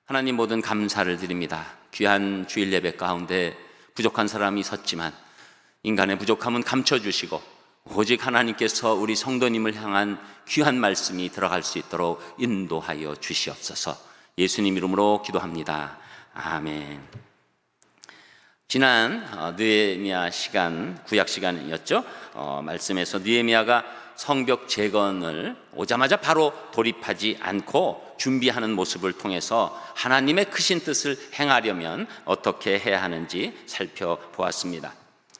하나님, 모든 감사를 드립니다. 귀한 주일 예배 가운데 부족한 사람이 섰지만 인간의 부족함은 감춰주시고 오직 하나님께서 우리 성도님을 향한 귀한 말씀이 들어갈 수 있도록 인도하여 주시옵소서. 예수님 이름으로 기도합니다. 아멘. 지난 느헤미야 시간, 구약 시간이었죠. 말씀에서 느헤미야가 성벽 재건을 오자마자 바로 돌입하지 않고 준비하는 모습을 통해서 하나님의 크신 뜻을 행하려면 어떻게 해야 하는지 살펴보았습니다.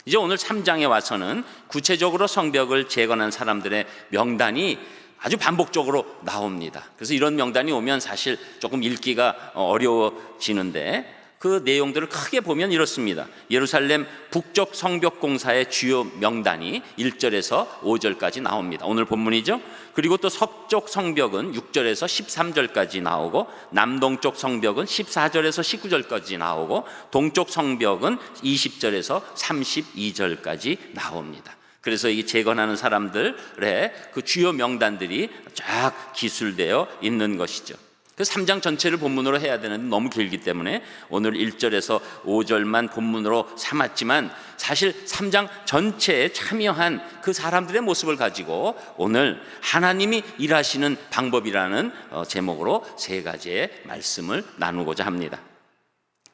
이제 오늘 3장에 와서는 구체적으로 성벽을 재건한 사람들의 명단이 아주 반복적으로 나옵니다. 그래서 이런 명단이 오면 사실 조금 읽기가 어려워지는데 그 내용들을 크게 보면 이렇습니다. 예루살렘 북쪽 성벽 공사의 주요 명단이 1절에서 5절까지 나옵니다. 오늘 본문이죠. 그리고 또 서쪽 성벽은 6절에서 13절까지 나오고, 남동쪽 성벽은 14절에서 19절까지 나오고, 동쪽 성벽은 20절에서 32절까지 나옵니다. 그래서 이 재건하는 사람들의 그 주요 명단들이 쫙 기술되어 있는 것이죠. 그 3장 전체를 본문으로 해야 되는데 너무 길기 때문에 오늘 1절에서 5절만 본문으로 삼았지만, 사실 3장 전체에 참여한 그 사람들의 모습을 가지고 오늘 하나님이 일하시는 방법이라는 제목으로 3가지의 말씀을 나누고자 합니다.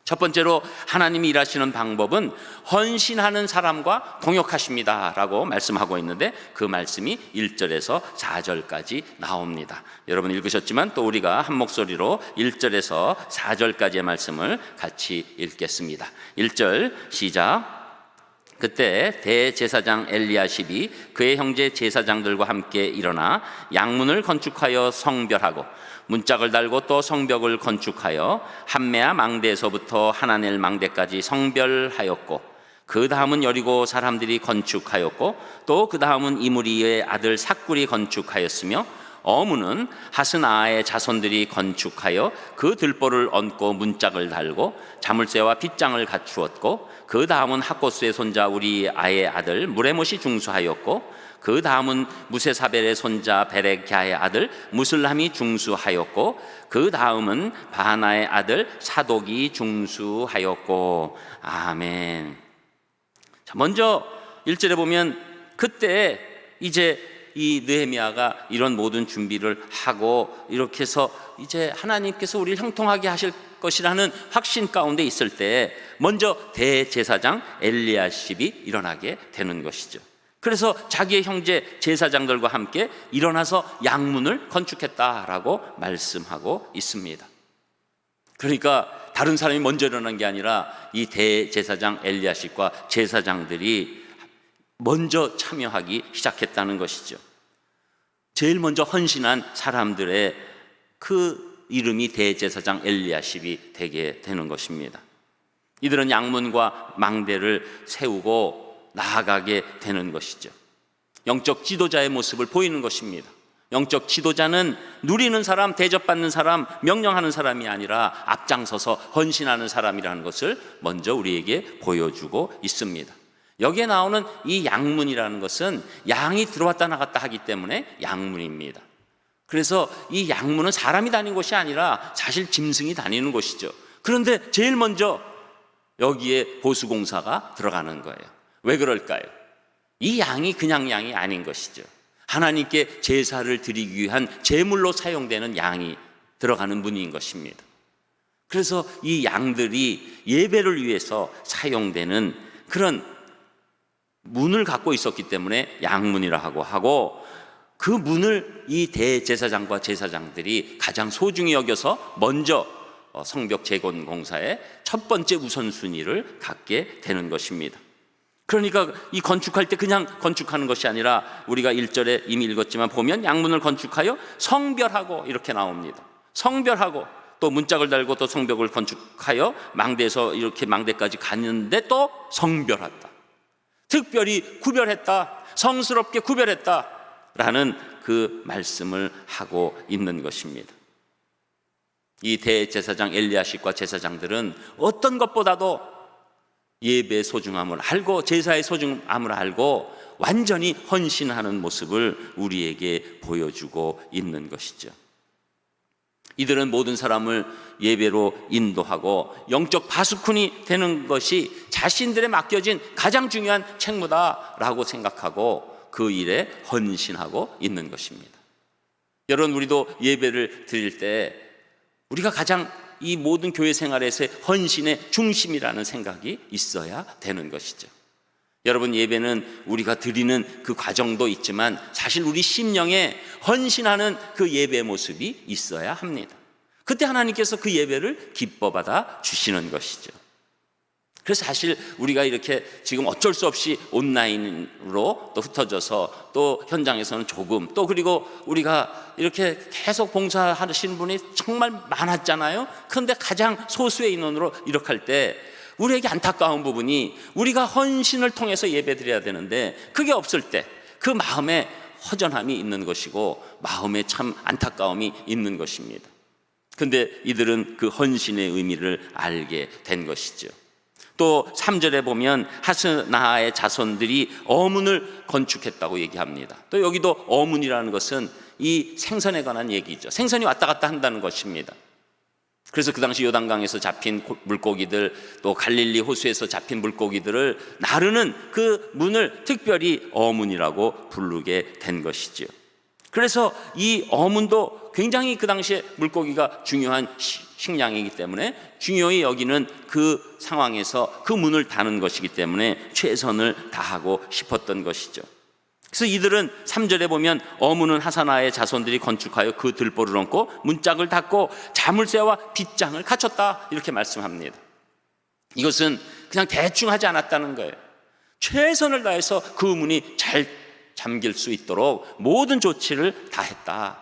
첫 번째로 하나님이 일하시는 방법은 헌신하는 사람과 동역하십니다 라고 말씀하고 있는데, 그 말씀이 1절에서 4절까지 나옵니다. 여러분 읽으셨지만 또 우리가 한 목소리로 1절에서 4절까지의 말씀을 같이 읽겠습니다. 1절 시작. 그때 대제사장 엘리야십이 그의 형제 제사장들과 함께 일어나 양문을 건축하여 성별하고 문짝을 달고 또 성벽을 건축하여 한메아 망대에서부터 하나넬 망대까지 성별하였고, 그 다음은 여리고 사람들이 건축하였고, 또 그 다음은 이므리의 아들 삭굴이 건축하였으며, 어무는 하스나아의 자손들이 건축하여 그 들보를 얹고 문짝을 달고 자물쇠와 빗장을 갖추었고, 그 다음은 학고스의 손자 우리아의 아들 무레못이 중수하였고, 그 다음은 무세사벨의 손자 베레갸의 아들 무슬람이 중수하였고, 그 다음은 바나의 아들 사독이 중수하였고. 아멘. 자, 먼저 1절에 보면 그때 이제 이 느헤미야가 이런 모든 준비를 하고 이렇게 해서 이제 하나님께서 우리를 형통하게 하실 것이라는 확신 가운데 있을 때 먼저 대제사장 엘리야십이 일어나게 되는 것이죠. 그래서 자기의 형제 제사장들과 함께 일어나서 양문을 건축했다라고 말씀하고 있습니다. 그러니까 다른 사람이 먼저 일어난 게 아니라 이 대제사장 엘리야십과 제사장들이 먼저 참여하기 시작했다는 것이죠. 제일 먼저 헌신한 사람들의 그 이름이 대제사장 엘리야십이 되게 되는 것입니다. 이들은 양문과 망대를 세우고 나아가게 되는 것이죠. 영적 지도자의 모습을 보이는 것입니다. 영적 지도자는 누리는 사람, 대접받는 사람, 명령하는 사람이 아니라 앞장서서 헌신하는 사람이라는 것을 먼저 우리에게 보여주고 있습니다. 여기에 나오는 이 양문이라는 것은 양이 들어왔다 나갔다 하기 때문에 양문입니다. 그래서 이 양문은 사람이 다니는 곳이 아니라 사실 짐승이 다니는 곳이죠. 그런데 제일 먼저 여기에 보수공사가 들어가는 거예요. 왜 그럴까요? 이 양이 그냥 양이 아닌 것이죠. 하나님께 제사를 드리기 위한 제물로 사용되는 양이 들어가는 문인 것입니다. 그래서 이 양들이 예배를 위해서 사용되는 그런 문을 갖고 있었기 때문에 양문이라고 하고, 그 문을 이 대제사장과 제사장들이 가장 소중히 여겨서 먼저 성벽 재건 공사의 첫 번째 우선순위를 갖게 되는 것입니다. 그러니까 이 건축할 때 그냥 건축하는 것이 아니라 우리가 1절에 이미 읽었지만 보면 양문을 건축하여 성별하고 이렇게 나옵니다. 성별하고 또 문짝을 달고 또 성벽을 건축하여 망대에서 이렇게 망대까지 갔는데 또 성별했다. 특별히 구별했다. 성스럽게 구별했다 라는 그 말씀을 하고 있는 것입니다. 이 대제사장 엘리야십과 제사장들은 어떤 것보다도 예배의 소중함을 알고 제사의 소중함을 알고 완전히 헌신하는 모습을 우리에게 보여주고 있는 것이죠. 이들은 모든 사람을 예배로 인도하고 영적 바수꾼이 되는 것이 자신들에 맡겨진 가장 중요한 책무다라고 생각하고 그 일에 헌신하고 있는 것입니다. 여러분, 우리도 예배를 드릴 때 우리가 가장 이 모든 교회 생활에서의 헌신의 중심이라는 생각이 있어야 되는 것이죠. 여러분, 예배는 우리가 드리는 그 과정도 있지만 사실 우리 심령에 헌신하는 그 예배의 모습이 있어야 합니다. 그때 하나님께서 그 예배를 기뻐 받아 주시는 것이죠. 그래서 사실 우리가 이렇게 지금 어쩔 수 없이 온라인으로 또 흩어져서 또 현장에서는 조금 또 그리고 우리가 이렇게 계속 봉사하시는 분이 정말 많았잖아요. 그런데 가장 소수의 인원으로 이렇게 할 때 우리에게 안타까운 부분이 우리가 헌신을 통해서 예배드려야 되는데 그게 없을 때 그 마음에 허전함이 있는 것이고 마음에 참 안타까움이 있는 것입니다. 그런데 이들은 그 헌신의 의미를 알게 된 것이죠. 또 3절에 보면 하스나의 자손들이 어문을 건축했다고 얘기합니다. 또 여기도 어문이라는 것은 이 생선에 관한 얘기죠. 생선이 왔다 갔다 한다는 것입니다. 그래서 그 당시 요단강에서 잡힌 물고기들, 또 갈릴리 호수에서 잡힌 물고기들을 나르는 그 문을 특별히 어문이라고 부르게 된 것이죠. 그래서 이 어문도 굉장히 그 당시에 물고기가 중요한 식량이기 때문에 중요히 여기는 그 상황에서 그 문을 다는 것이기 때문에 최선을 다하고 싶었던 것이죠. 그래서 이들은 3절에 보면 어문은 하사나의 자손들이 건축하여 그 들보를 얹고 문짝을 닫고 자물쇠와 빗장을 갖췄다 이렇게 말씀합니다. 이것은 그냥 대충 하지 않았다는 거예요. 최선을 다해서 그 문이 잘 잠길 수 있도록 모든 조치를 다했다.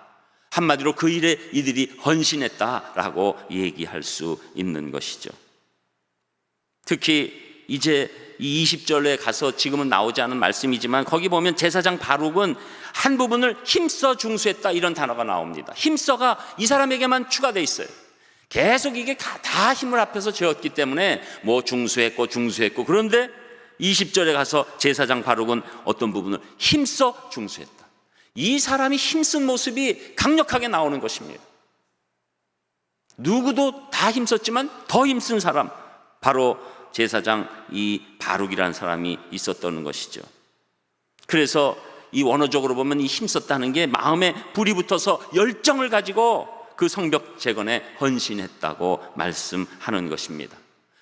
한마디로 그 일에 이들이 헌신했다라고 얘기할 수 있는 것이죠. 특히 이제 이 20절에 가서 지금은 나오지 않은 말씀이지만 거기 보면 제사장 바룩은 한 부분을 힘써 중수했다 이런 단어가 나옵니다. 힘써가 이 사람에게만 추가되어 있어요. 계속 이게 다 힘을 합해서 지었기 때문에 뭐 중수했고 그런데 20절에 가서 제사장 바룩은 어떤 부분을 힘써 중수했다. 이 사람이 힘쓴 모습이 강력하게 나오는 것입니다. 누구도 다 힘썼지만 더 힘쓴 사람, 바로 제사장 이 바룩이라는 사람이 있었던 것이죠. 그래서 이 원어적으로 보면 이 힘썼다는 게 마음에 불이 붙어서 열정을 가지고 그 성벽 재건에 헌신했다고 말씀하는 것입니다.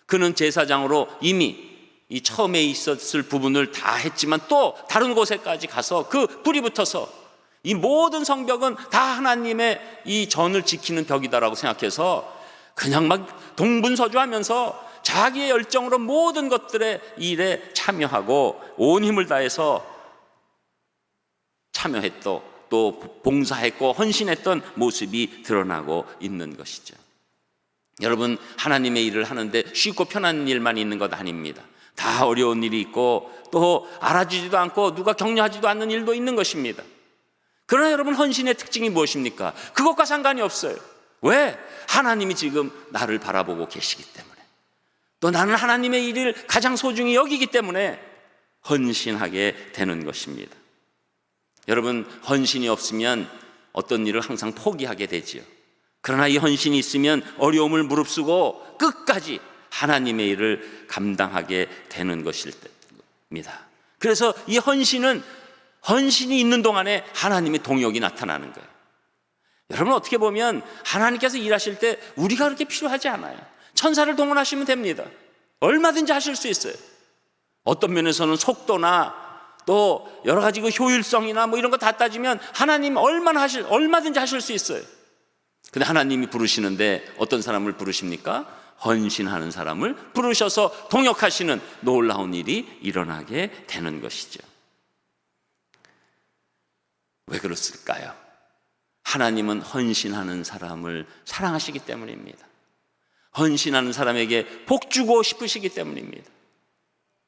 그는 제사장으로 이미 이 처음에 있었을 부분을 다 했지만 또 다른 곳에까지 가서 그 불이 붙어서 이 모든 성벽은 다 하나님의 이 전을 지키는 벽이다라고 생각해서 그냥 막 동분서주하면서 자기의 열정으로 모든 것들의 일에 참여하고 온 힘을 다해서 참여했고 또 봉사했고 헌신했던 모습이 드러나고 있는 것이죠. 여러분, 하나님의 일을 하는데 쉽고 편한 일만 있는 것 아닙니다. 다 어려운 일이 있고 또 알아주지도 않고 누가 격려하지도 않는 일도 있는 것입니다. 그러나 여러분, 헌신의 특징이 무엇입니까? 그것과 상관이 없어요. 왜? 하나님이 지금 나를 바라보고 계시기 때문에, 또 나는 하나님의 일을 가장 소중히 여기기 때문에 헌신하게 되는 것입니다. 여러분, 헌신이 없으면 어떤 일을 항상 포기하게 되지요. 그러나 이 헌신이 있으면 어려움을 무릅쓰고 끝까지 하나님의 일을 감당하게 되는 것입니다. 그래서 이 헌신이 있는 동안에 하나님의 동역이 나타나는 거예요. 여러분, 어떻게 보면 하나님께서 일하실 때 우리가 그렇게 필요하지 않아요. 천사를 동원하시면 됩니다. 얼마든지 하실 수 있어요. 어떤 면에서는 속도나 또 여러 가지 그 효율성이나 뭐 이런 거 다 따지면 하나님 얼마든지 하실 수 있어요. 근데 하나님이 부르시는데 어떤 사람을 부르십니까? 헌신하는 사람을 부르셔서 동역하시는 놀라운 일이 일어나게 되는 것이죠. 왜 그렇을까요? 하나님은 헌신하는 사람을 사랑하시기 때문입니다. 헌신하는 사람에게 복 주고 싶으시기 때문입니다.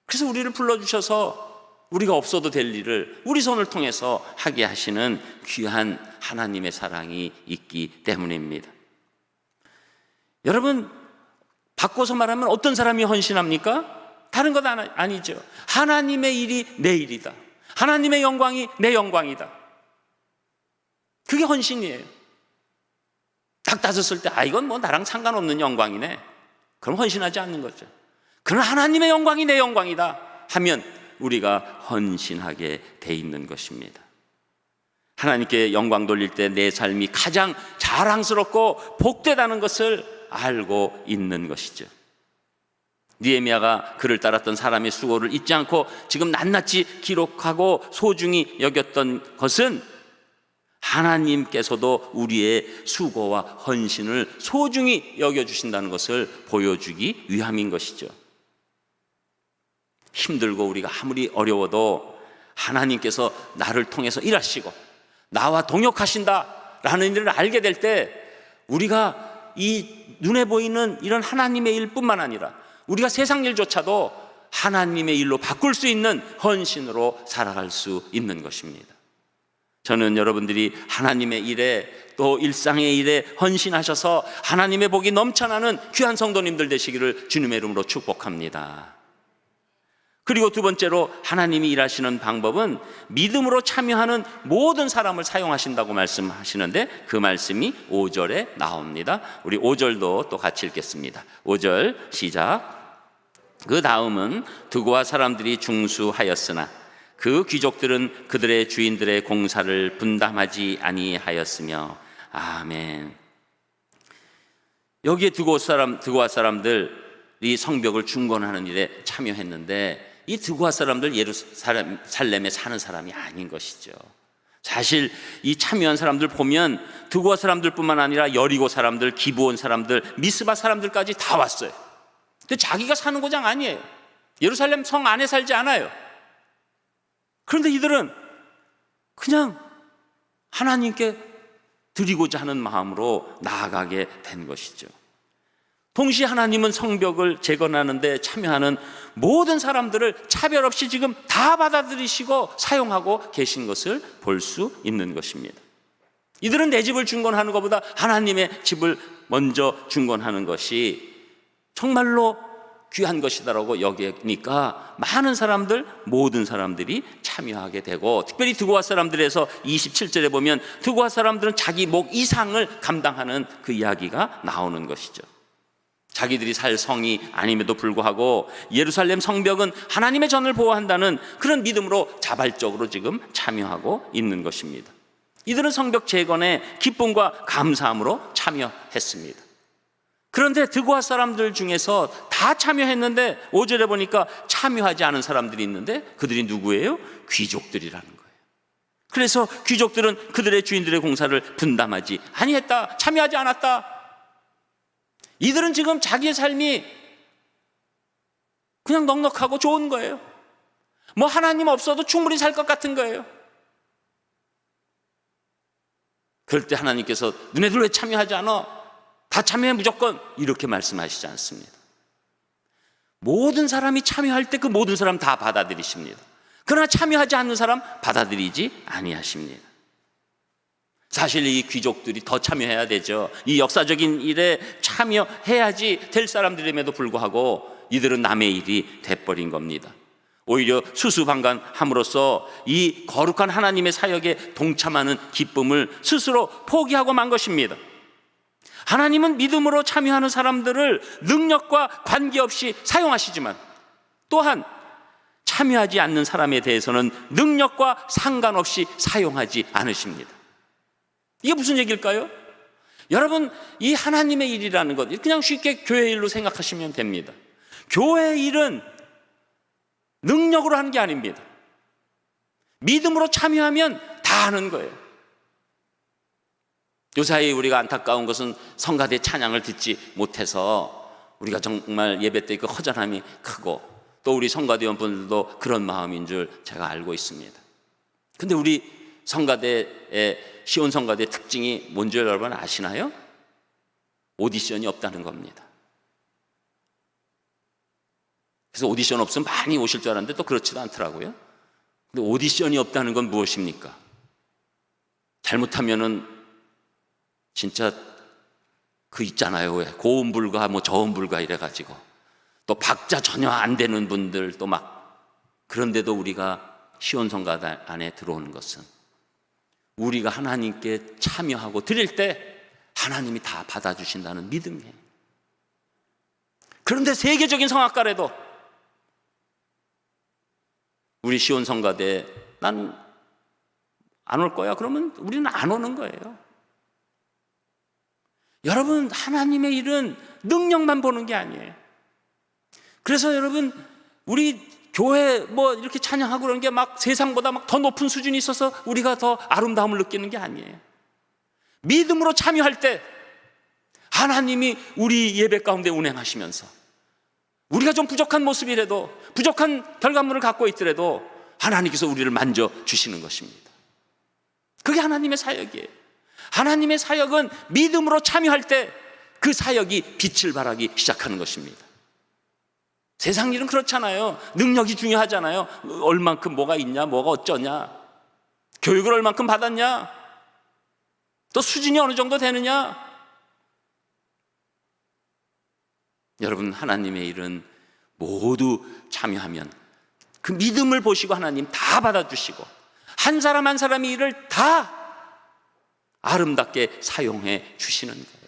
그래서 우리를 불러주셔서 우리가 없어도 될 일을 우리 손을 통해서 하게 하시는 귀한 하나님의 사랑이 있기 때문입니다. 여러분, 바꿔서 말하면 어떤 사람이 헌신합니까? 다른 것 아니죠. 하나님의 일이 내 일이다. 하나님의 영광이 내 영광이다. 그게 헌신이에요. 딱 따졌을 때 이건 뭐 나랑 상관없는 영광이네. 그럼 헌신하지 않는 거죠. 그러나 하나님의 영광이 내 영광이다 하면 우리가 헌신하게 돼 있는 것입니다. 하나님께 영광 돌릴 때 내 삶이 가장 자랑스럽고 복되다는 것을 알고 있는 것이죠. 느헤미야가 그를 따랐던 사람의 수고를 잊지 않고 지금 낱낱이 기록하고 소중히 여겼던 것은 하나님께서도 우리의 수고와 헌신을 소중히 여겨주신다는 것을 보여주기 위함인 것이죠. 힘들고 우리가 아무리 어려워도 하나님께서 나를 통해서 일하시고 나와 동역하신다라는 일을 알게 될 때 우리가 이 눈에 보이는 이런 하나님의 일뿐만 아니라 우리가 세상 일조차도 하나님의 일로 바꿀 수 있는 헌신으로 살아갈 수 있는 것입니다. 저는 여러분들이 하나님의 일에 또 일상의 일에 헌신하셔서 하나님의 복이 넘쳐나는 귀한 성도님들 되시기를 주님의 이름으로 축복합니다. 그리고 두 번째로 하나님이 일하시는 방법은 믿음으로 참여하는 모든 사람을 사용하신다고 말씀하시는데 그 말씀이 5절에 나옵니다. 우리 5절도 또 같이 읽겠습니다. 5절 시작. 그 다음은 두고와 사람들이 중수하였으나 그 귀족들은 그들의 주인들의 공사를 분담하지 아니하였으며. 아멘. 여기에 두고와 사람들이 성벽을 중건하는 일에 참여했는데 이 두고와 사람들 예루살렘에 사는 사람이 아닌 것이죠. 사실 이 참여한 사람들 보면 두고와 사람들뿐만 아니라 여리고 사람들, 기브온 사람들, 미스바 사람들까지 다 왔어요. 근데 자기가 사는 고장 아니에요. 예루살렘 성 안에 살지 않아요. 그런데 이들은 그냥 하나님께 드리고자 하는 마음으로 나아가게 된 것이죠. 동시에 하나님은 성벽을 재건하는데 참여하는 모든 사람들을 차별 없이 지금 다 받아들이시고 사용하고 계신 것을 볼 수 있는 것입니다. 이들은 내 집을 중건하는 것보다 하나님의 집을 먼저 중건하는 것이 정말로 귀한 것이다라고 여기니까 많은 사람들, 모든 사람들이 참여하게 되고, 특별히 두고와 사람들에서 27절에 보면 두고와 사람들은 자기 목 이상을 감당하는 그 이야기가 나오는 것이죠. 자기들이 살 성이 아님에도 불구하고 예루살렘 성벽은 하나님의 전을 보호한다는 그런 믿음으로 자발적으로 지금 참여하고 있는 것입니다. 이들은 성벽 재건에 기쁨과 감사함으로 참여했습니다. 그런데 드고아 사람들 중에서 다 참여했는데 5절에 보니까 참여하지 않은 사람들이 있는데 그들이 누구예요? 귀족들이라는 거예요. 그래서 귀족들은 그들의 주인들의 공사를 분담하지 아니했다, 참여하지 않았다. 이들은 지금 자기의 삶이 그냥 넉넉하고 좋은 거예요. 뭐 하나님 없어도 충분히 살 것 같은 거예요. 그럴 때 하나님께서 너네들 왜 참여하지 않아? 다 참여해 무조건, 이렇게 말씀하시지 않습니다. 모든 사람이 참여할 때 그 모든 사람 다 받아들이십니다. 그러나 참여하지 않는 사람 받아들이지 아니하십니다. 사실 이 귀족들이 더 참여해야 되죠. 이 역사적인 일에 참여해야지 될 사람들임에도 불구하고 이들은 남의 일이 돼버린 겁니다. 오히려 수수방관함으로써 이 거룩한 하나님의 사역에 동참하는 기쁨을 스스로 포기하고 만 것입니다. 하나님은 믿음으로 참여하는 사람들을 능력과 관계없이 사용하시지만 또한 참여하지 않는 사람에 대해서는 능력과 상관없이 사용하지 않으십니다. 이게 무슨 얘기일까요? 여러분, 이 하나님의 일이라는 것 그냥 쉽게 교회 일로 생각하시면 됩니다. 교회 일은 능력으로 하는 게 아닙니다. 믿음으로 참여하면 다 하는 거예요. 요사이 우리가 안타까운 것은 성가대 찬양을 듣지 못해서 우리가 정말 예배 때 그 허전함이 크고 또 우리 성가대원분들도 그런 마음인 줄 제가 알고 있습니다. 근데 우리 성가대의 시온 성가대의 특징이 뭔지 여러분 아시나요? 오디션이 없다는 겁니다. 그래서 오디션 없으면 많이 오실 줄 알았는데 또 그렇지도 않더라고요. 근데 오디션이 없다는 건 무엇입니까? 잘못하면은 진짜 그 있잖아요. 왜 고음 불가 뭐 저음 불가 이래가지고 또 박자 전혀 안 되는 분들 또 막, 그런데도 우리가 시온 성가대 안에 들어오는 것은 우리가 하나님께 참여하고 드릴 때 하나님이 다 받아주신다는 믿음이에요. 그런데 세계적인 성악가래도 우리 시온 성가대 난 안 올 거야 그러면 우리는 안 오는 거예요. 여러분, 하나님의 일은 능력만 보는 게 아니에요. 그래서 여러분, 우리 교회 뭐 이렇게 찬양하고 그러는 게 막 세상보다 막 더 높은 수준이 있어서 우리가 더 아름다움을 느끼는 게 아니에요. 믿음으로 참여할 때 하나님이 우리 예배 가운데 운행하시면서 우리가 좀 부족한 모습이라도, 부족한 결과물을 갖고 있더라도 하나님께서 우리를 만져주시는 것입니다. 그게 하나님의 사역이에요. 하나님의 사역은 믿음으로 참여할 때 그 사역이 빛을 발하기 시작하는 것입니다. 세상 일은 그렇잖아요. 능력이 중요하잖아요. 얼만큼 뭐가 있냐, 뭐가 어쩌냐, 교육을 얼만큼 받았냐, 또 수준이 어느 정도 되느냐. 여러분, 하나님의 일은 모두 참여하면 그 믿음을 보시고 하나님 다 받아주시고 한 사람 한 사람의 일을 다 아름답게 사용해 주시는 거예요.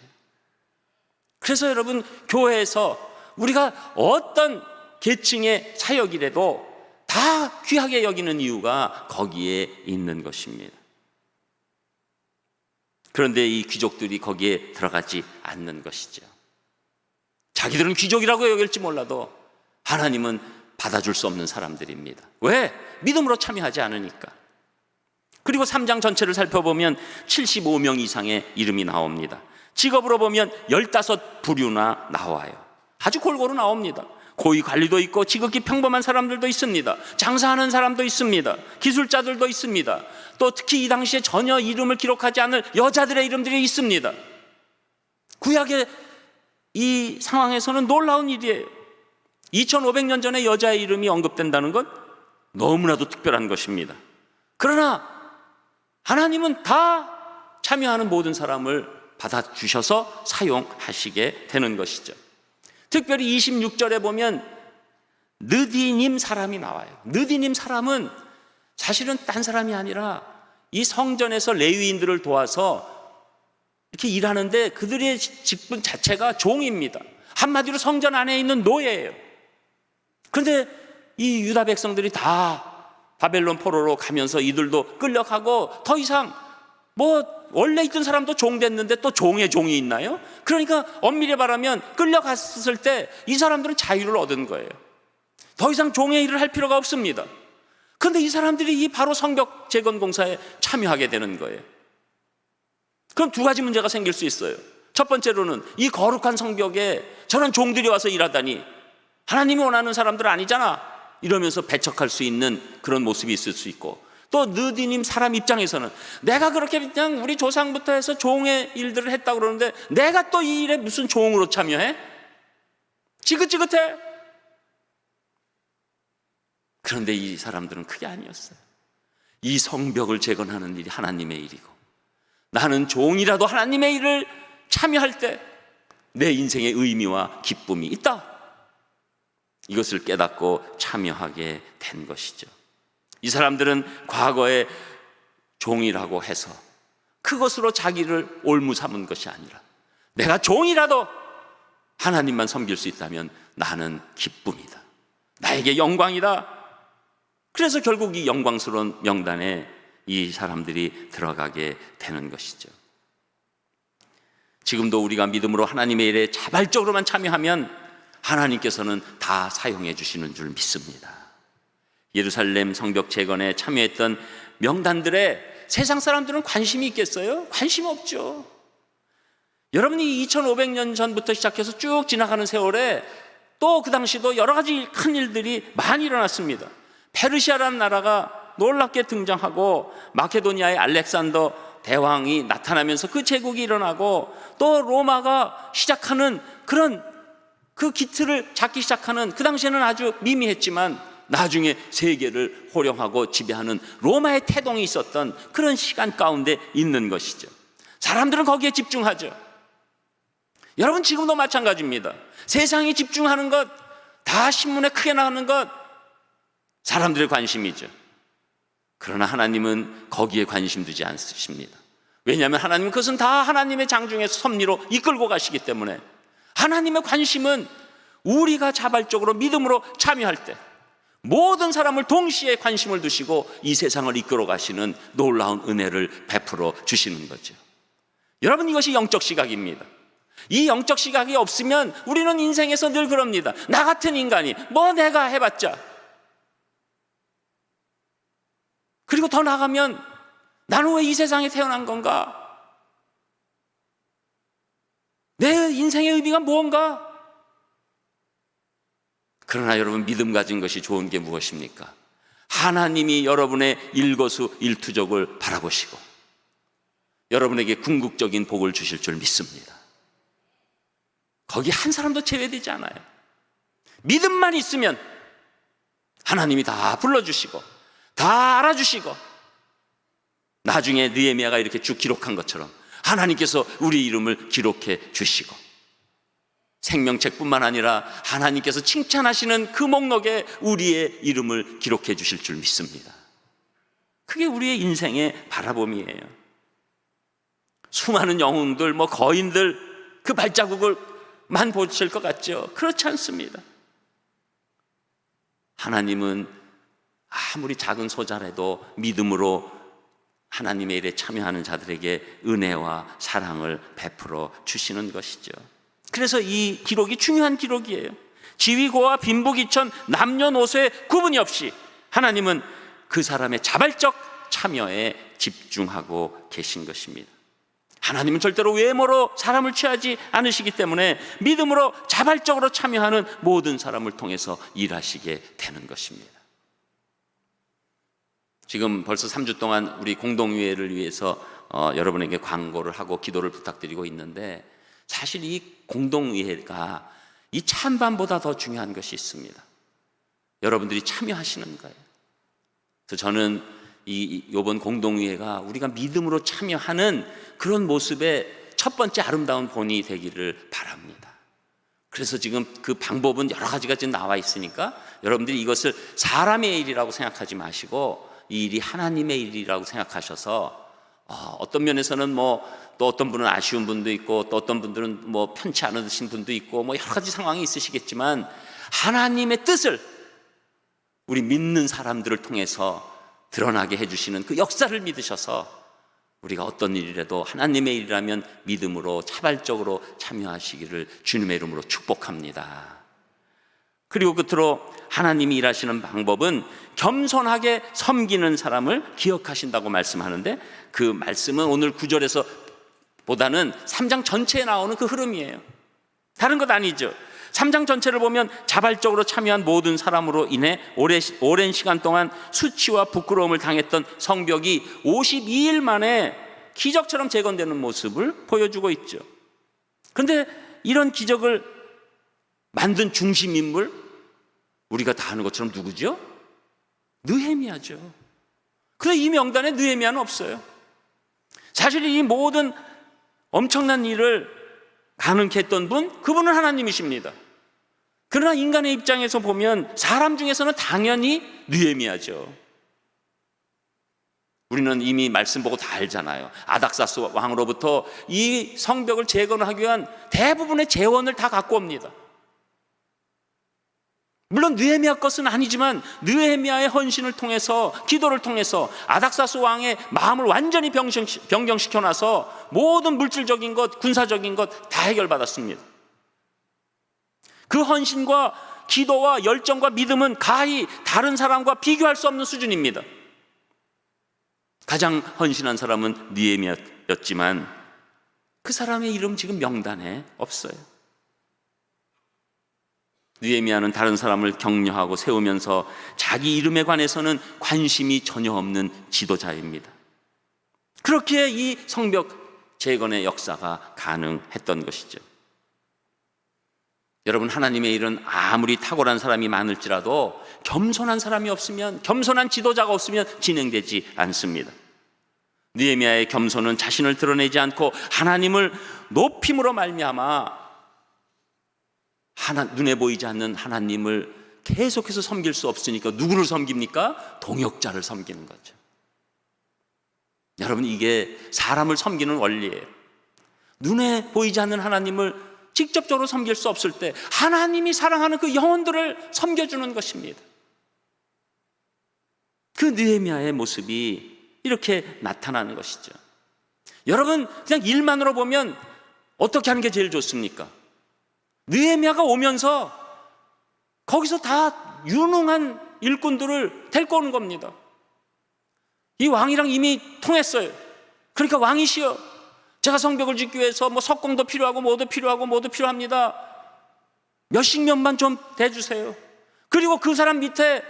그래서 여러분, 교회에서 우리가 어떤 계층의 사역이라도 다 귀하게 여기는 이유가 거기에 있는 것입니다. 그런데 이 귀족들이 거기에 들어가지 않는 것이죠. 자기들은 귀족이라고 여길지 몰라도 하나님은 받아줄 수 없는 사람들입니다. 왜? 믿음으로 참여하지 않으니까. 그리고 3장 전체를 살펴보면 75명 이상의 이름이 나옵니다. 직업으로 보면 15부류나 나와요. 아주 골고루 나옵니다. 고위 관리도 있고 지극히 평범한 사람들도 있습니다. 장사하는 사람도 있습니다. 기술자들도 있습니다. 또 특히 이 당시에 전혀 이름을 기록하지 않을 여자들의 이름들이 있습니다. 구약의 이 상황에서는 놀라운 일이에요. 2500년 전에 여자의 이름이 언급된다는 건 너무나도 특별한 것입니다. 그러나 하나님은 다 참여하는 모든 사람을 받아주셔서 사용하시게 되는 것이죠. 특별히 26절에 보면 느디님 사람이 나와요. 느디님 사람은 사실은 딴 사람이 아니라 이 성전에서 레위인들을 도와서 이렇게 일하는데 그들의 직분 자체가 종입니다. 한마디로 성전 안에 있는 노예예요. 그런데 이 유다 백성들이 다 바벨론 포로로 가면서 이들도 끌려가고 더 이상 뭐 원래 있던 사람도 종 됐는데 또 종의 종이 있나요? 그러니까 엄밀히 말하면 끌려갔을 때 이 사람들은 자유를 얻은 거예요. 더 이상 종의 일을 할 필요가 없습니다. 그런데 이 사람들이 이 바로 성벽 재건 공사에 참여하게 되는 거예요. 그럼 두 가지 문제가 생길 수 있어요. 첫 번째로는 이 거룩한 성벽에 저런 종들이 와서 일하다니 하나님이 원하는 사람들 아니잖아 이러면서 배척할 수 있는 그런 모습이 있을 수 있고, 또 느디님 사람 입장에서는 내가 그렇게 그냥 우리 조상부터 해서 종의 일들을 했다고 그러는데 내가 또 이 일에 무슨 종으로 참여해? 지긋지긋해. 그런데 이 사람들은 그게 아니었어요. 이 성벽을 재건하는 일이 하나님의 일이고 나는 종이라도 하나님의 일을 참여할 때 내 인생의 의미와 기쁨이 있다, 이것을 깨닫고 참여하게 된 것이죠. 이 사람들은 과거에 종이라고 해서 그것으로 자기를 올무 삼은 것이 아니라 내가 종이라도 하나님만 섬길 수 있다면 나는 기쁨이다, 나에게 영광이다. 그래서 결국 이 영광스러운 명단에 이 사람들이 들어가게 되는 것이죠. 지금도 우리가 믿음으로 하나님의 일에 자발적으로만 참여하면 하나님께서는 다 사용해 주시는 줄 믿습니다. 예루살렘 성벽 재건에 참여했던 명단들에 세상 사람들은 관심이 있겠어요? 관심 없죠. 여러분이 2500년 전부터 시작해서 쭉 지나가는 세월에 또 그 당시도 여러 가지 큰 일들이 많이 일어났습니다. 페르시아라는 나라가 놀랍게 등장하고 마케도니아의 알렉산더 대왕이 나타나면서 그 제국이 일어나고 또 로마가 시작하는 그런 그 기틀을 잡기 시작하는, 그 당시에는 아주 미미했지만 나중에 세계를 호령하고 지배하는 로마의 태동이 있었던 그런 시간 가운데 있는 것이죠. 사람들은 거기에 집중하죠. 여러분, 지금도 마찬가지입니다. 세상이 집중하는 것, 다 신문에 크게 나오는 것, 사람들의 관심이죠. 그러나 하나님은 거기에 관심 두지 않으십니다. 왜냐하면 하나님은 그것은 다 하나님의 장중에서 섭리로 이끌고 가시기 때문에 하나님의 관심은 우리가 자발적으로 믿음으로 참여할 때 모든 사람을 동시에 관심을 두시고 이 세상을 이끌어 가시는 놀라운 은혜를 베풀어 주시는 거죠. 여러분, 이것이 영적 시각입니다. 이 영적 시각이 없으면 우리는 인생에서 늘 그럽니다. 나 같은 인간이 뭐 내가 해봤자, 그리고 더 나가면 나는 왜 이 세상에 태어난 건가? 내 인생의 의미가 무언가? 그러나 여러분, 믿음 가진 것이 좋은 게 무엇입니까? 하나님이 여러분의 일거수일투족을 바라보시고 여러분에게 궁극적인 복을 주실 줄 믿습니다. 거기 한 사람도 제외되지 않아요. 믿음만 있으면 하나님이 다 불러주시고 다 알아주시고, 나중에 느헤미야가 이렇게 쭉 기록한 것처럼 하나님께서 우리 이름을 기록해 주시고, 생명책뿐만 아니라 하나님께서 칭찬하시는 그 목록에 우리의 이름을 기록해 주실 줄 믿습니다. 그게 우리의 인생의 바라봄이에요. 수많은 영웅들, 거인들 그 발자국을만 보실 것 같죠? 그렇지 않습니다. 하나님은 아무리 작은 소자라도 믿음으로 하나님의 일에 참여하는 자들에게 은혜와 사랑을 베풀어 주시는 것이죠. 그래서 이 기록이 중요한 기록이에요. 지위고와 빈부귀천, 남녀노소의 구분이 없이 하나님은 그 사람의 자발적 참여에 집중하고 계신 것입니다. 하나님은 절대로 외모로 사람을 취하지 않으시기 때문에 믿음으로 자발적으로 참여하는 모든 사람을 통해서 일하시게 되는 것입니다. 지금 벌써 3주 동안 우리 공동의회를 위해서 여러분에게 광고를 하고 기도를 부탁드리고 있는데, 사실 이 공동의회가 이 찬반보다 더 중요한 것이 있습니다. 여러분들이 참여하시는 거예요. 그래서 저는 이번 공동의회가 우리가 믿음으로 참여하는 그런 모습의 첫 번째 아름다운 본이 되기를 바랍니다. 그래서 지금 그 방법은 여러 가지가 지금 나와 있으니까 여러분들이 이것을 사람의 일이라고 생각하지 마시고 이 일이 하나님의 일이라고 생각하셔서, 어떤 면에서는 또 어떤 분은 아쉬운 분도 있고 또 어떤 분들은 편치 않으신 분도 있고 여러 가지 상황이 있으시겠지만, 하나님의 뜻을 우리 믿는 사람들을 통해서 드러나게 해주시는 그 역사를 믿으셔서 우리가 어떤 일이라도 하나님의 일이라면 믿음으로 자발적으로 참여하시기를 주님의 이름으로 축복합니다. 그리고 끝으로 하나님이 일하시는 방법은 겸손하게 섬기는 사람을 기억하신다고 말씀하는데, 그 말씀은 오늘 9절에서 보다는 3장 전체에 나오는 그 흐름이에요. 다른 것 아니죠. 3장 전체를 보면 자발적으로 참여한 모든 사람으로 인해 오랜 시간 동안 수치와 부끄러움을 당했던 성벽이 52일 만에 기적처럼 재건되는 모습을 보여주고 있죠. 그런데 이런 기적을 만든 중심인물, 우리가 다 아는 것처럼 누구죠? 느헤미야죠. 그런데 이 명단에 느헤미야는 없어요. 사실 이 모든 엄청난 일을 가능케 했던 분, 그분은 하나님이십니다. 그러나 인간의 입장에서 보면 사람 중에서는 당연히 느헤미야죠. 우리는 이미 말씀 보고 다 알잖아요. 아닥사스 왕으로부터 이 성벽을 재건하기 위한 대부분의 재원을 다 갖고 옵니다. 물론 느헤미야 것은 아니지만 느헤미야의 헌신을 통해서, 기도를 통해서 아닥사스 왕의 마음을 완전히 변경시켜놔서 모든 물질적인 것, 군사적인 것 다 해결받았습니다. 그 헌신과 기도와 열정과 믿음은 가히 다른 사람과 비교할 수 없는 수준입니다. 가장 헌신한 사람은 느헤미야였지만 그 사람의 이름 지금 명단에 없어요. 느헤미야는 다른 사람을 격려하고 세우면서 자기 이름에 관해서는 관심이 전혀 없는 지도자입니다. 그렇게 이 성벽 재건의 역사가 가능했던 것이죠. 여러분, 하나님의 일은 아무리 탁월한 사람이 많을지라도 겸손한 사람이 없으면, 겸손한 지도자가 없으면 진행되지 않습니다. 느헤미야의 겸손은 자신을 드러내지 않고 하나님을 높임으로 말미암아 눈에 보이지 않는 하나님을 계속해서 섬길 수 없으니까 누구를 섬깁니까? 동역자를 섬기는 거죠. 여러분, 이게 사람을 섬기는 원리예요. 눈에 보이지 않는 하나님을 직접적으로 섬길 수 없을 때 하나님이 사랑하는 그 영혼들을 섬겨주는 것입니다. 그 느헤미야의 모습이 이렇게 나타나는 것이죠. 여러분, 그냥 일만으로 보면 어떻게 하는 게 제일 좋습니까? 느헤미야가 오면서 거기서 다 유능한 일꾼들을 데리고 오는 겁니다. 이 왕이랑 이미 통했어요. 그러니까 왕이시여, 제가 성벽을 짓기 위해서 뭐 석공도 필요하고 뭐도 필요합니다. 몇십 년만 좀 대주세요. 그리고 그 사람 밑에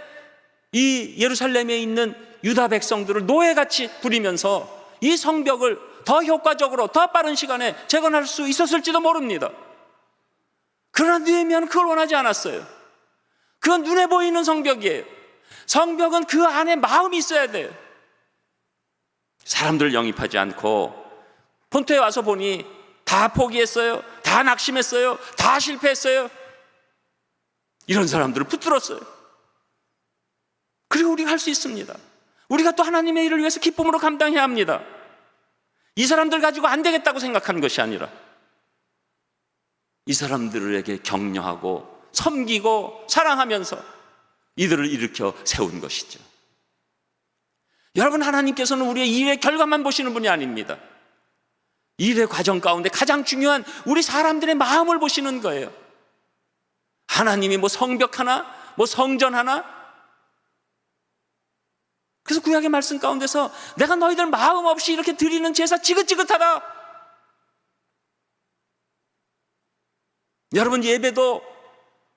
이 예루살렘에 있는 유다 백성들을 노예같이 부리면서 이 성벽을 더 효과적으로 더 빠른 시간에 재건할 수 있었을지도 모릅니다. 그러나 느헤미야는 그걸 원하지 않았어요. 그건 눈에 보이는 성벽이에요. 성벽은 그 안에 마음이 있어야 돼요. 사람들 영입하지 않고 본토에 와서 보니 다 포기했어요. 다 낙심했어요. 다 실패했어요. 이런 사람들을 붙들었어요. 그리고 우리가 할 수 있습니다. 우리가 또 하나님의 일을 위해서 기쁨으로 감당해야 합니다. 이 사람들 가지고 안 되겠다고 생각하는 것이 아니라 이 사람들에게 격려하고 섬기고 사랑하면서 이들을 일으켜 세운 것이죠. 여러분, 하나님께서는 우리의 일의 결과만 보시는 분이 아닙니다. 일의 과정 가운데 가장 중요한 우리 사람들의 마음을 보시는 거예요. 하나님이 뭐 성벽 하나, 뭐 성전 하나. 그래서 구약의 말씀 가운데서 내가 너희들 마음 없이 이렇게 드리는 제사 지긋지긋하다. 여러분, 예배도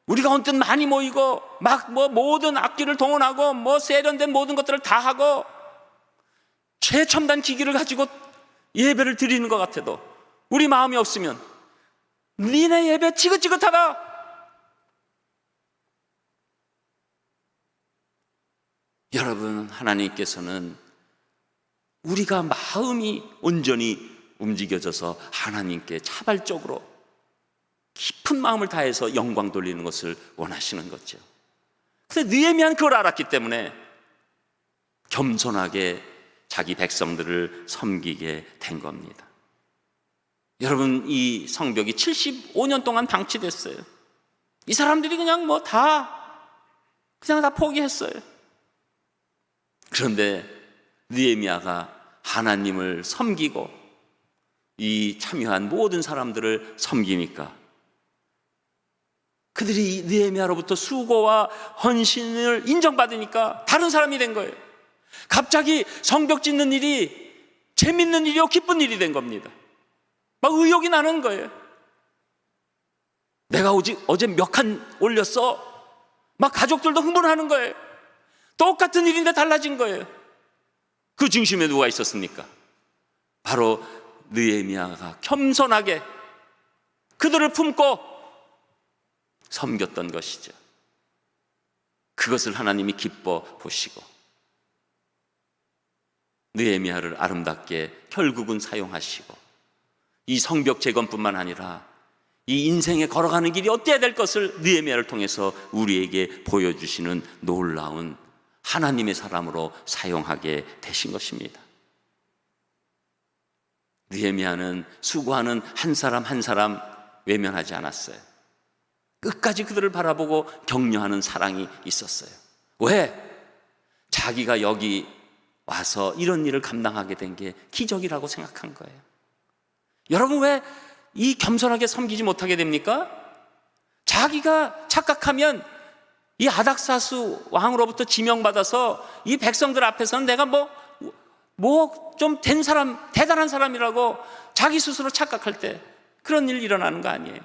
우리가 언뜻 많이 모이고 막 뭐 모든 악기를 동원하고 뭐 세련된 모든 것들을 다 하고 최첨단 기기를 가지고 예배를 드리는 것 같아도 우리 마음이 없으면 니네 예배 지긋지긋하다. 여러분, 하나님께서는 우리가 마음이 온전히 움직여져서 하나님께 자발적으로 깊은 마음을 다해서 영광 돌리는 것을 원하시는 거죠. 그런데 느헤미야는 그걸 알았기 때문에 겸손하게 자기 백성들을 섬기게 된 겁니다. 여러분, 이 성벽이 75년 동안 방치됐어요. 이 사람들이 그냥 다 포기했어요. 그런데 느헤미야가 하나님을 섬기고 이 참여한 모든 사람들을 섬기니까 그들이 느헤미야로부터 수고와 헌신을 인정받으니까 다른 사람이 된 거예요. 갑자기 성벽 짓는 일이 재밌는 일이요 기쁜 일이 된 겁니다. 막 의욕이 나는 거예요. 내가 어제 몇 칸 올렸어? 막 가족들도 흥분하는 거예요. 똑같은 일인데 달라진 거예요. 그 중심에 누가 있었습니까? 바로 느헤미야가 겸손하게 그들을 품고 섬겼던 것이죠. 그것을 하나님이 기뻐 보시고 느헤미야를 아름답게 결국은 사용하시고 이 성벽 재건뿐만 아니라 이 인생에 걸어가는 길이 어때야 될 것을 느헤미야를 통해서 우리에게 보여주시는 놀라운 하나님의 사람으로 사용하게 되신 것입니다. 느헤미야는 수고하는 한 사람 한 사람 외면하지 않았어요. 끝까지 그들을 바라보고 격려하는 사랑이 있었어요. 왜? 자기가 여기 와서 이런 일을 감당하게 된 게 기적이라고 생각한 거예요. 여러분, 왜 이 겸손하게 섬기지 못하게 됩니까? 자기가 착각하면 이 아닥사스 왕으로부터 지명받아서 이 백성들 앞에서는 내가 좀 된 사람, 대단한 사람이라고 자기 스스로 착각할 때 그런 일이 일어나는 거 아니에요.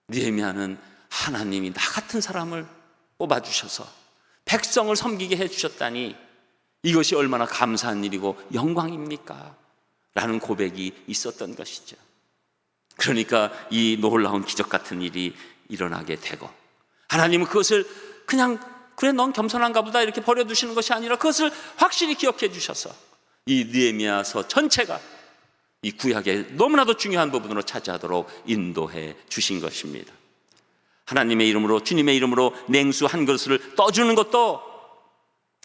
느헤미야는 하나님이 나 같은 사람을 뽑아주셔서 백성을 섬기게 해주셨다니 이것이 얼마나 감사한 일이고 영광입니까? 라는 고백이 있었던 것이죠. 그러니까 이 놀라운 기적 같은 일이 일어나게 되고 하나님은 그것을 그냥 그래 넌 겸손한가 보다 이렇게 버려두시는 것이 아니라 그것을 확실히 기억해 주셔서 이 느헤미야서 전체가 이 구약의 너무나도 중요한 부분으로 차지하도록 인도해 주신 것입니다. 하나님의 이름으로, 주님의 이름으로 냉수 한 그릇을 떠주는 것도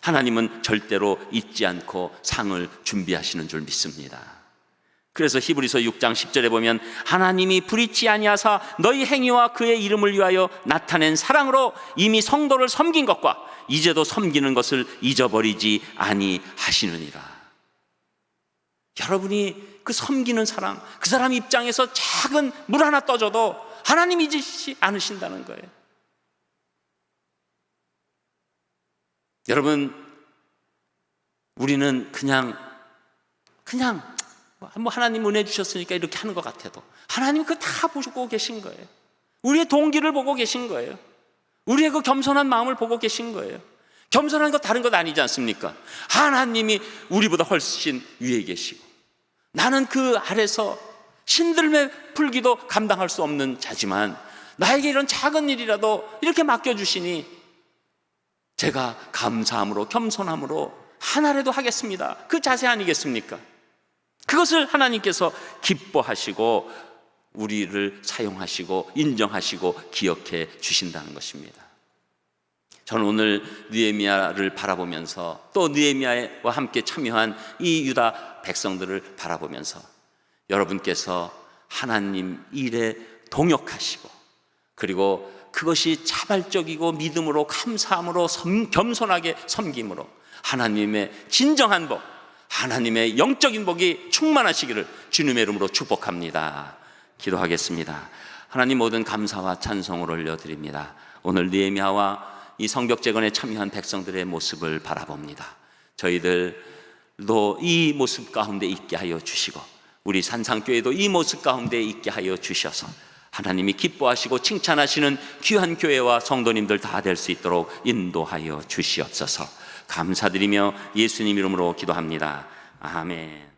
하나님은 절대로 잊지 않고 상을 준비하시는 줄 믿습니다. 그래서 히브리서 6장 10절에 보면 하나님이 불의치 아니하사 너희 행위와 그의 이름을 위하여 나타낸 사랑으로 이미 성도를 섬긴 것과 이제도 섬기는 것을 잊어버리지 아니하시느니라. 여러분이 그 섬기는 사랑, 그 사람 입장에서 작은 물 하나 떠줘도 하나님 잊으시지 않으신다는 거예요. 여러분, 우리는 그냥 뭐 하나님 은혜 주셨으니까 이렇게 하는 것 같아도 하나님 그거 다 보고 계신 거예요. 우리의 동기를 보고 계신 거예요. 우리의 그 겸손한 마음을 보고 계신 거예요. 겸손한 거 다른 것 아니지 않습니까? 하나님이 우리보다 훨씬 위에 계시고 나는 그 아래서 신들매 풀기도 감당할 수 없는 자지만 나에게 이런 작은 일이라도 이렇게 맡겨주시니 제가 감사함으로 겸손함으로 하나라도 하겠습니다. 그 자세 아니겠습니까? 그것을 하나님께서 기뻐하시고 우리를 사용하시고 인정하시고 기억해 주신다는 것입니다. 저는 오늘 느헤미야를 바라보면서 또 느헤미야와 함께 참여한 이 유다 백성들을 바라보면서 여러분께서 하나님 일에 동역하시고 그리고 그것이 자발적이고 믿음으로 감사함으로 겸손하게 섬김으로 하나님의 진정한 복, 하나님의 영적인 복이 충만하시기를 주님의 이름으로 축복합니다. 기도하겠습니다. 하나님 모든 감사와 찬송을 올려드립니다. 오늘 느헤미야와 이 성벽 재건에 참여한 백성들의 모습을 바라봅니다. 저희들도 이 모습 가운데 있게 하여 주시고 우리 산상교회도 이 모습 가운데 있게 하여 주셔서 하나님이 기뻐하시고 칭찬하시는 귀한 교회와 성도님들 다 될 수 있도록 인도하여 주시옵소서. 감사드리며 예수님 이름으로 기도합니다. 아멘.